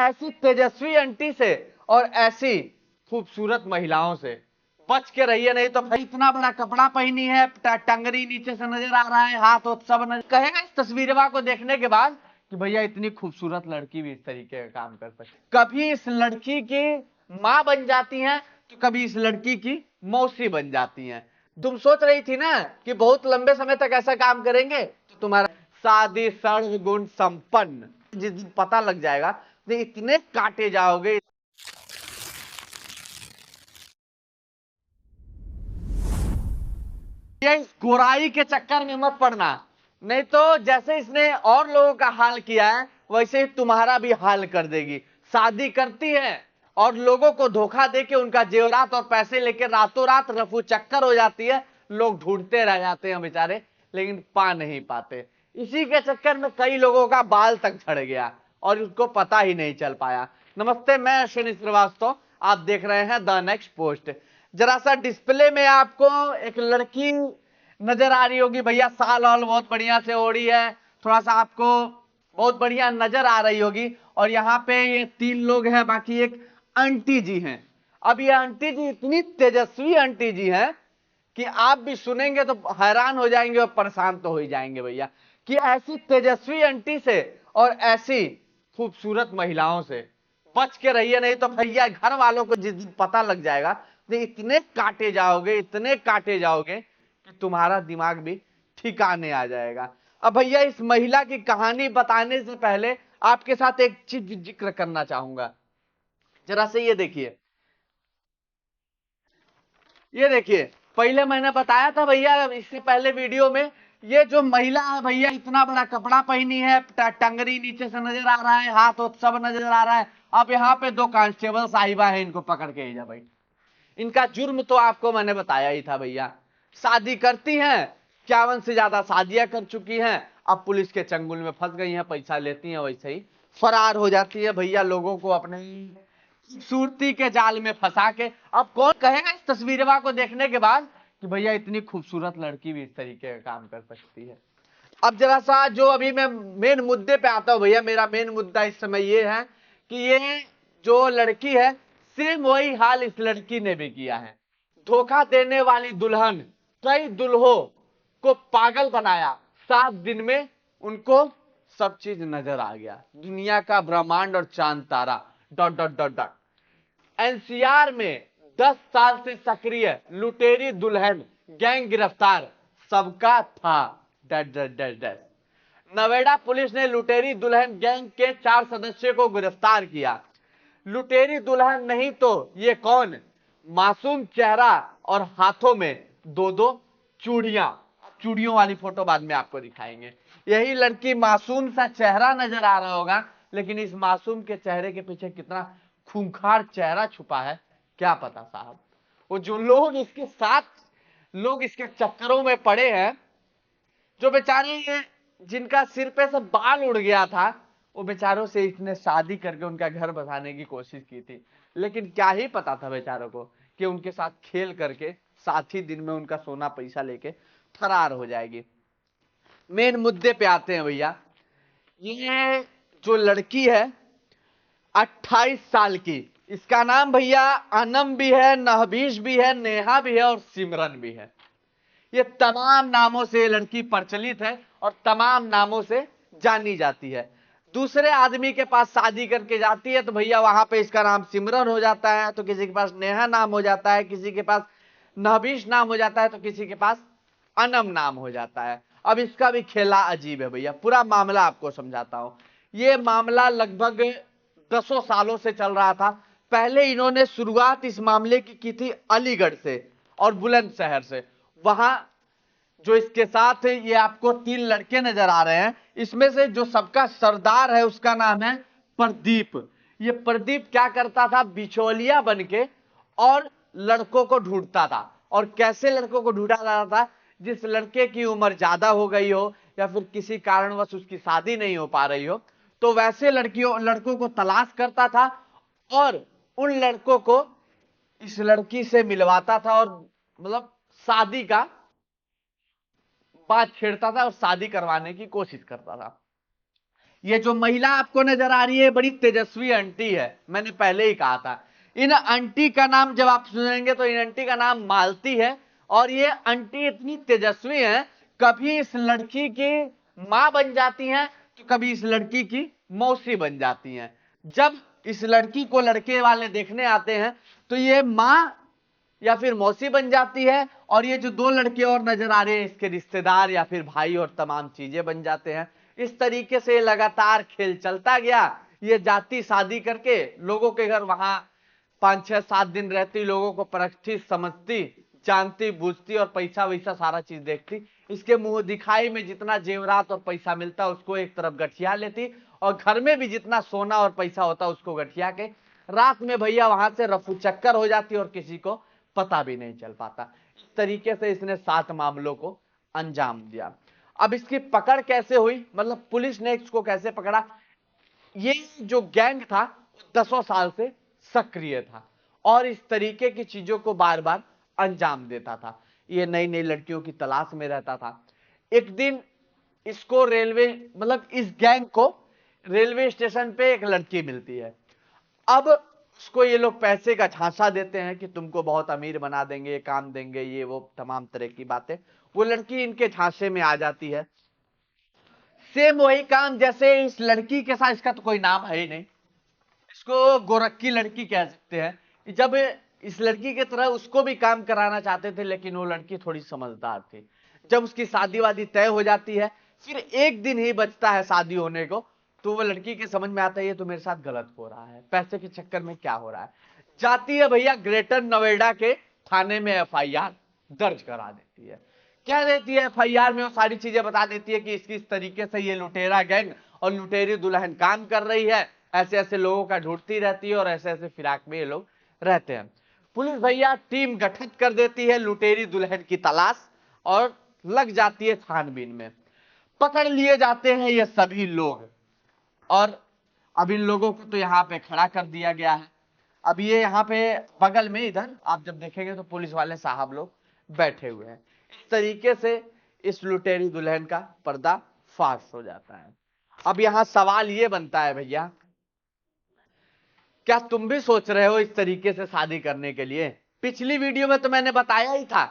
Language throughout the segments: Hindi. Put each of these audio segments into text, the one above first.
ऐसी तेजस्वी आंटी से और ऐसी खूबसूरत महिलाओं से बच के रहिए, नहीं तो भाई इतना बड़ा कपड़ा पहनी है, टंगरी नीचे से नजर आ रहा है, हाथ और सब नजर कहेगा इस तस्वीरवा को देखने के बाद कि भैया इतनी खूबसूरत लड़की भी इस तरीके का काम कर सकती। कभी इस लड़की की माँ बन जाती हैं तो कभी इस लड़की की मौसी बन जाती हैं। तुम सोच रही थी ना कि बहुत लंबे समय तक ऐसा काम करेंगे, तो तुम्हारा शादी सर्वगुण संपन्न जिस दिन पता लग जाएगा तो इतने काटे जाओगे। ये इस गोराई के चक्कर में मत पड़ना, नहीं तो जैसे इसने और लोगों का हाल किया है वैसे ही तुम्हारा भी हाल कर देगी। शादी करती है और लोगों को धोखा देके उनका जेवरात और पैसे लेके रातों रात रफू चक्कर हो जाती है। लोग ढूंढते रह जाते हैं बेचारे, लेकिन पा नहीं पाते। इसी के चक्कर में कई लोगों का बाल तक झड़ गया और उसको पता ही नहीं चल पाया। नमस्ते, मैं अश्विनी श्रीवास्तव, आप देख रहे हैं द नेक्स्ट पोस्ट। जरा सा डिस्प्ले में आपको एक लड़की नजर आ रही होगी भैया, साल वाल बहुत बढ़िया से ओढ़ी है, थोड़ा सा आपको बहुत बढ़िया नजर आ रही होगी। और यहाँ पे ये 3 लोग हैं, बाकी एक आंटी जी हैं। अब ये आंटी जी इतनी तेजस्वी आंटी जी हैं कि आप भी सुनेंगे तो हैरान हो जाएंगे और परेशान तो हो ही जाएंगे भैया, कि ऐसी तेजस्वी आंटी से और ऐसी खूबसूरत महिलाओं से बच के रहिए, नहीं तो भैया घर वालों को जिस दिन पता लग जाएगा तो इतने काटे जाओगे, इतने काटे जाओगे कि तुम्हारा दिमाग भी ठिकाने आ जाएगा। अब भैया इस महिला की कहानी बताने से पहले आपके साथ एक चीज जिक्र करना चाहूंगा। जरा से ये देखिए, पहले मैंने बताया था भैया इससे पहले वीडियो में, ये जो महिला है भैया इतना बड़ा कपड़ा पहनी है, टंगरी नीचे से नजर आ रहा है, हाथ और सब नजर आ रहा है। अब यहाँ पे 2 कांस्टेबल साहिबा है, इनको पकड़ के जा भाई। इनका जुर्म तो आपको मैंने बताया ही था भैया। शादी करती हैं, 51 से ज्यादा शादियां कर चुकी हैं, अब पुलिस के चंगुल में फंस गई हैं, पैसा लेती हैं वैसे ही फरार हो जाती है भैया, लोगों को अपने खूबसूरती के जाल में फंसा के। अब कौन कहेगा इस तस्वीरवा को देखने के बाद कि भैया इतनी खूबसूरत लड़की भी इस तरीके का काम कर सकती है। अब जरा सा जो अभी मैं मेन मुद्दे पे आता हूं भैया, मेरा मेन मुद्दा इस समय ये है कि ये जो लड़की है सेम वही हाल इस लड़की ने भी किया है। धोखा देने वाली दुल्हन कई दुल्हों को पागल बनाया, 7 दिन में उनको सब चीज नजर आ गया, दुनिया का ब्रह्मांड और चांद तारा dot dot dot dot. NCR में 10 साल से सक्रिय लुटेरी दुल्हन गैंग गिरफ्तार, सबका था that that that that. Noida police ने लुटेरी दुल्हन गैंग के 4 सदस्यों को गिरफ्तार किया। लुटेरी दुल्हन नहीं तो ये कौन, मासूम चेहरा और हाथों में 2-2 चूड़ियां, चूड़ियों वाली फोटो बाद में आपको दिखाएंगे। यही लड़की, मासूम सा चेहरा नजर आ रहा होगा, लेकिन इस मासूम के चेहरे के पीछे कितना खूंखार चेहरा छुपा है क्या पता साहब। वो जो लोग इसके साथ, लोग इसके चक्करों में पड़े हैं, जो बेचारे जिनका सिर पे से बाल उड़ गया था, वो बेचारों से इसने शादी करके उनका घर बसाने की कोशिश की थी, लेकिन क्या ही पता था बेचारों को कि उनके साथ खेल करके 7 ही दिन में उनका सोना पैसा लेके फरार हो जाएगी। मेन मुद्दे पे आते हैं भैया। ये जो लड़की है 28 साल की, इसका नाम भैया अनम भी है, नहबीश भी है, नेहा भी है और सिमरन भी है। ये तमाम नामों से लड़की प्रचलित है और तमाम नामों से जानी जाती है। दूसरे आदमी के पास शादी करके जाती है तो भैया वहां पे इसका नाम सिमरन हो जाता है, तो किसी के पास नेहा नाम हो जाता है, किसी के पास नहबीश नाम हो जाता है, तो किसी के पास अनम नाम हो जाता है। अब इसका भी खेला अजीब है भैया, पूरा मामला आपको समझाता हूं। ये मामला लगभग 10 सालों से चल रहा था। पहले इन्होंने शुरुआत इस मामले की थी अलीगढ़ से और बुलंदशहर से। वहां जो इसके साथ ये आपको 3 लड़के नजर आ रहे हैं, इसमें से जो सबका सरदार है उसका नाम है प्रदीप। ये प्रदीप क्या करता था, बिचौलिया बन के और लड़कों को ढूंढता था। और कैसे लड़कों को ढूंढा जाता था, जिस लड़के की उम्र ज्यादा हो गई हो या फिर किसी कारणवश उसकी शादी नहीं हो पा रही हो, तो वैसे लड़कों को तलाश करता था और उन लड़कों को इस लड़की से मिलवाता था और मतलब शादी का बात छेड़ता था और शादी करवाने की कोशिश करता था। ये जो महिला आपको नजर आ रही है बड़ी तेजस्वी आंटी है, मैंने पहले ही कहा था। इन आंटी का नाम जब आप सुनेंगे तो इन आंटी का नाम मालती है, और ये आंटी इतनी तेजस्वी है, कभी इस लड़की की मां बन जाती हैं तो कभी इस लड़की की मौसी बन जाती हैं। जब इस लड़की को लड़के वाले देखने आते हैं तो ये मां या फिर मौसी बन जाती है, और ये जो दो लड़के और नजर आ रहे हैं इसके रिश्तेदार या फिर भाई और तमाम चीजें बन जाते हैं। इस तरीके से लगातार खेल चलता गया। ये जाती शादी करके लोगों के घर वहां 5 6 7 दिन रहती, लोगों को परखती समझती जानती बूझती और पैसा वैसा सारा चीज देखती। इसके मुंह दिखाई में जितना जेवरात और पैसा मिलता उसको एक तरफ गठिया लेती, और घर में भी जितना सोना और पैसा होता उसको गठिया के रात में भैया वहां से रफू चक्कर हो जाती और किसी को पता भी नहीं चल पाता। इस तरीके से इसने 7 मामलों को अंजाम दिया। अब इसकी पकड़ कैसे हुई, मतलब पुलिस ने इसको कैसे पकड़ा? ये जो गैंग था 10 साल से सक्रिय था और इस तरीके की चीजों को बार बार अंजाम देता था। ये नई नई लड़कियों की तलाश में रहता था। एक दिन इसको रेलवे, मतलब इस गैंग को रेलवे स्टेशन पे एक लड़की मिलती है। अब उसको ये लोग पैसे का झांसा देते हैं कि तुमको बहुत अमीर बना देंगे, काम देंगे, ये वो तमाम तरह की बातें। वो लड़की इनके झांसे में आ जाती है। सेम वही काम जैसे इस लड़की के साथ, इसका तो कोई नाम है ही नहीं, इसको गोरखी लड़की कह सकते हैं। जब इस लड़की की तरह उसको भी काम कराना चाहते थे, लेकिन वो लड़की थोड़ी समझदार थी। जब उसकी शादी वादी तय हो जाती है, फिर एक दिन ही बचता है शादी होने को, तो वो लड़की के समझ में आता है ये तो मेरे साथ गलत हो रहा है, पैसे के चक्कर में क्या हो रहा है। जाती है भैया ग्रेटर नोएडा के थाने में एफआईआर दर्ज करा देती है। क्या देती है एफआईआर में? वो सारी चीजें बता देती है कि इस तरीके से ये लुटेरा गैंग और लुटेरी दुल्हन काम कर रही है, ऐसे ऐसे लोगों का ढूंढती रहती है और ऐसे ऐसे फिराक में ये लोग रहते हैं। पुलिस भैया टीम गठित कर देती है लुटेरी दुल्हन की तलाश, और लग जाती है छानबीन में। पकड़ लिए जाते हैं ये सभी लोग, और अब इन लोगों को तो यहाँ पे खड़ा कर दिया गया है। अब ये यहाँ पे बगल में इधर आप जब देखेंगे तो पुलिस वाले साहब लोग बैठे हुए हैं। इस तरीके से इस लुटेरी दुल्हन का पर्दा फाश हो जाता है। अब यहाँ सवाल ये बनता है भैया, क्या तुम भी सोच रहे हो इस तरीके से शादी करने के लिए? पिछली वीडियो में तो मैंने बताया ही था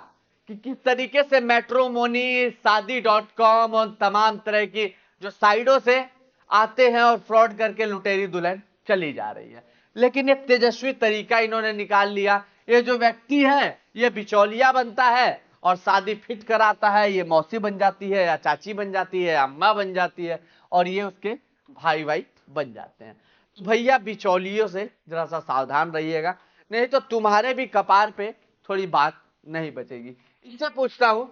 कि किस तरीके से मैट्रोमोनी, शादी.com और तमाम तरह की जो साइटों से आते हैं और फ्रॉड करके लुटेरी दुल्हन चली जा रही है। लेकिन एक तेजस्वी तरीका इन्होंने निकाल लिया। ये जो व्यक्ति है ये बिचौलिया बनता है और शादी फिट कराता है। ये मौसी बन जाती है या चाची बन जाती है, अम्मा बन जाती है, और ये उसके भाई भाई बन जाते हैं। तो भैया बिचौलियों से जरा सा सावधान रहिएगा, नहीं तो तुम्हारे भी कपार पे थोड़ी बात नहीं बचेगी। इससे पूछता हूं,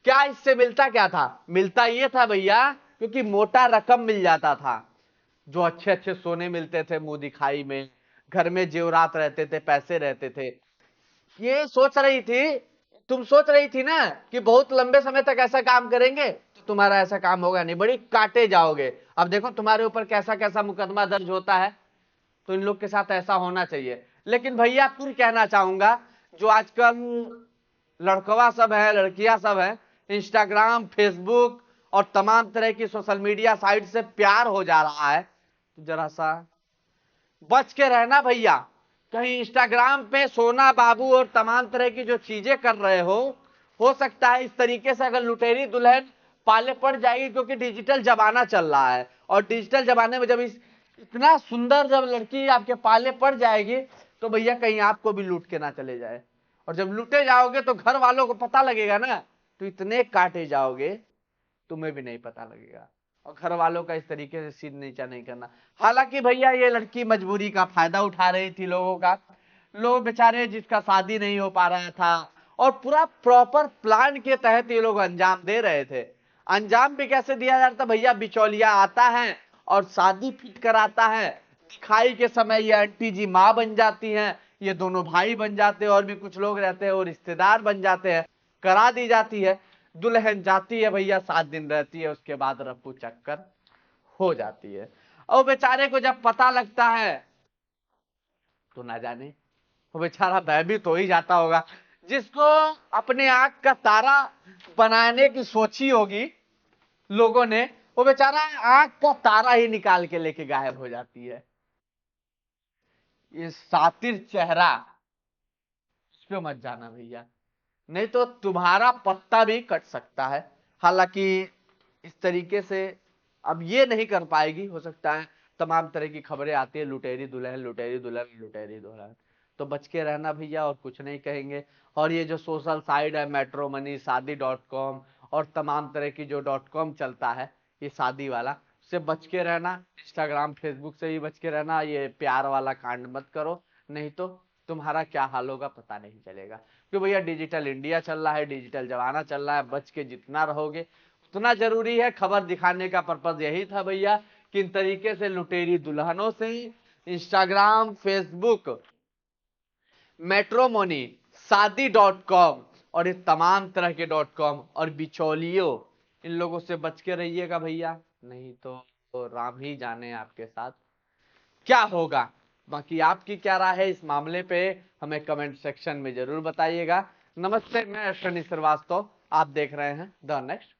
क्या इससे मिलता क्या था? मिलता ये था भैया, क्योंकि मोटा रकम मिल जाता था, जो अच्छे अच्छे सोने मिलते थे मुंह दिखाई में, घर में जेवरात रहते थे, पैसे रहते थे। ये सोच रही थी, तुम सोच रही थी ना कि बहुत लंबे समय तक ऐसा काम करेंगे, तो तुम्हारा ऐसा काम होगा नहीं, बड़ी काटे जाओगे। अब देखो तुम्हारे ऊपर कैसा कैसा मुकदमा दर्ज होता है, तो इन लोग के साथ ऐसा होना चाहिए। लेकिन भैया फिर कहना चाहूंगा, जो आजकल लड़कवा सब है, लड़कियां सब है, इंस्टाग्राम, फेसबुक और तमाम तरह की सोशल मीडिया साइट से प्यार हो जा रहा है, तो जरा सा बच के रहना भैया। कहीं इंस्टाग्राम पे सोना बाबू और तमाम तरह की जो चीजें कर रहे हो सकता है इस तरीके से अगर लुटेरी दुल्हन पाले पड़ जाएगी, क्योंकि डिजिटल जमाना चल रहा है, और डिजिटल जमाने में जब इतना सुंदर जब लड़की आपके पाले पड़ जाएगी, तो भैया कहीं आपको भी लूट के ना चले जाए। और जब लूटे जाओगे तो घर वालों को पता लगेगा ना, तो इतने काटे जाओगे तुम्हें भी नहीं पता लगेगा, और घर वालों का इस तरीके से सिर नीचा नहीं करना। हालांकि भैया ये लड़की मजबूरी का फायदा उठा रही थी लोगों का। लोग बेचारे जिसका शादी नहीं हो पा रहा था, और पूरा प्रॉपर प्लान के तहत ये लोग अंजाम दे रहे थे। अंजाम भी कैसे दिया जाता भैया? बिचौलिया आता है और शादी फिट कराता है। दिखाई के समय ये आंटी जी माँ बन जाती हैं, ये दोनों भाई बन जाते हैं, और भी कुछ लोग रहते हैं और रिश्तेदार बन जाते हैं, करा दी जाती है। दुल्हन जाती है भैया, 7 दिन रहती है, उसके बाद रफू चक्कर हो जाती है। और बेचारे को जब पता लगता है तो ना जाने वो बेचारा भयभीत हो ही जाता होगा। जिसको अपने आंख का तारा बनाने की सोची होगी लोगों ने, वो बेचारा आंख का तारा ही निकाल के लेके गायब हो जाती है। ये सातिर चेहरा, इस पे मत जाना भैया, नहीं तो तुम्हारा पत्ता भी कट सकता है। हालांकि इस तरीके से अब ये नहीं कर पाएगी, हो सकता है तमाम तरह की खबरें आती है, लुटेरी दुल्हन, लुटेरी दुल्हन, लुटेरी दुल्हन, तो बच के रहना भैया, और कुछ नहीं कहेंगे। और ये जो सोशल साइट है मैट्रोमनी, शादी.com और तमाम तरह की जो .com चलता है ये शादी वाला, उससे बच के रहना। इंस्टाग्राम फेसबुक से भी बच के रहना, ये प्यार वाला कांड मत करो, नहीं तो तुम्हारा क्या हाल होगा पता नहीं चलेगा। क्योंकि भैया डिजिटल इंडिया चल रहा है, डिजिटल जमाना चल रहा है, बच के जितना रहोगे उतना जरूरी है। खबर दिखाने का पर्पज यही था भैया, किन तरीके से लुटेरी दुल्हनों से इंस्टाग्राम, फेसबुक, मेट्रोमोनी, शादी.com और ये तमाम तरह के .com और बिचौलियों, इन लोगों से बच के रहिएगा भैया, नहीं तो राम ही जाने आपके साथ क्या होगा। बाकी आपकी क्या राय है इस मामले पे, हमें कमेंट सेक्शन में जरूर बताइएगा। नमस्ते, मैं अश्विनी श्रीवास्तव, आप देख रहे हैं द नेक्स्ट।